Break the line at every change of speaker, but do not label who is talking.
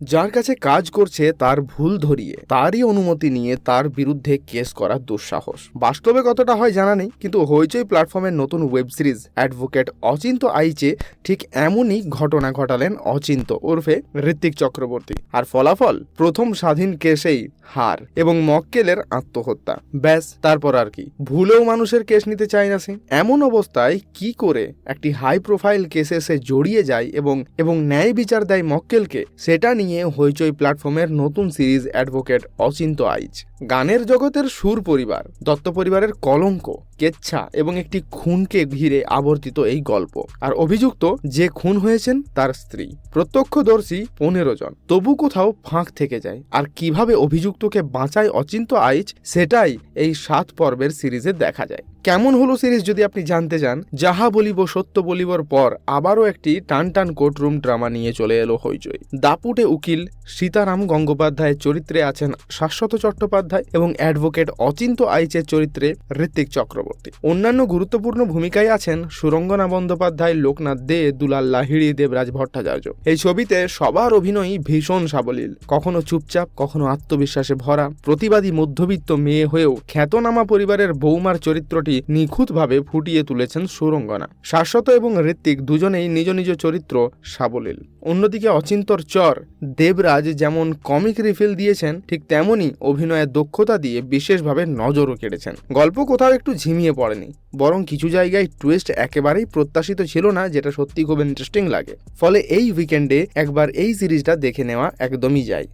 যার কাছে কাজ করছে তার ভুল ধরিয়ে তারই অনুমতি নিয়ে তার বিরুদ্ধে কেস করার দুঃসাহস। বাস্তবে কতটা হয় জানা নেই, কিন্তু হইচই প্ল্যাটফর্মের নতুন ওয়েব সিরিজ অ্যাডভোকেট অচিন্ত আইচে ঠিক এমনই ঘটনা ঘটালেন অচিন্ত ওরফে ঋত্বিক চক্রবর্তী। আর ফলাফল প্রথম স্বাধীন কেসেই হার এবং মক্কেলের আত্মহত্যা। ব্যাস, তারপর আর কি, ভুলেও মানুষের কেস নিতে চায় না সে। এমন অবস্থায় কি করে একটি হাই প্রোফাইল কেসে সে জড়িয়ে যায় এবং ন্যায় বিচার দেয় মক্কেলকে, সেটা নিয়ে হইচই প্ল্যাটফর্মের নতুন সিরিজ অ্যাডভোকেট অচিন্ত আইচ। গানের জগতের সুর পরিবার, দত্ত পরিবারের কলঙ্ক, কেচ্ছা এবং একটি খুনকে ঘিরে আবর্তিত এই গল্প। আর অভিযুক্ত যে খুন হয়েছেন তার স্ত্রী, প্রত্যক্ষদর্শী 15 জন। তবু কোথাও ফাঁক থেকে যায়। আর কিভাবে অভিযুক্তকে বাঁচায় অচিন্ত আইচ, সেটাই এই 7 পর্বের সিরিজে দেখা যায়। কেমন হলো সিরিজ যদি আপনি জানতে চান, যাহা বলিব সত্য বলিবর পর আবারও একটি টানটান কোর্টরুম ড্রামা নিয়ে চলে এলো হইচই। দাপুটে উকিল সীতারাম গঙ্গোপাধ্যায়ের চরিত্রে আছেন শাশ্বত চট্টোপাধ্যায় এবং অ্যাডভোকেট অচিন্ত আইচের চরিত্রে ঋত্বিক চক্রবর্তী। অন্যান্য গুরুত্বপূর্ণ ভূমিকায় আছেন সুরঙ্গনা বন্দ্যোপাধ্যায়, লোকনাথ দে, দুলাল লাহিড়ী, দেবরাজ ভট্টাচার্য। এই ছবিতে সবার অভিনয়ই ভীষণ সাবলীল, কখনো চুপচাপ, কখনো আত্মবিশ্বাসে ভরা। প্রতিবাদী মধ্যবিত্ত মেয়ে হয়েও খ্যাতনামা পরিবারের বৌমার চরিত্রটি নিখুঁতভাবে ফুটিয়ে তুলেছেন সুরঙ্গনা। শাশ্বত এবং ঋত্বিক দুজনেই নিজ নিজ চরিত্র সাবলীল। অন্যদিকে অচিন্তর চর দেবরাজ যেমন কমিক রিফিল দিয়েছেন, ঠিক তেমনই অভিনয়ের দক্ষতা দিয়ে বিশেষভাবে নজরও কেড়েছেন। গল্প কোথাও একটু ঝিমিয়ে পড়েনি, বরং কিছু জায়গায় টুইস্ট একেবারেই প্রত্যাশিত ছিল না, যেটা সত্যি খুব ইন্টারেস্টিং লাগে। ফলে এই উইকেন্ডে একবার এই সিরিজটা দেখে নেওয়া একদমই যায়।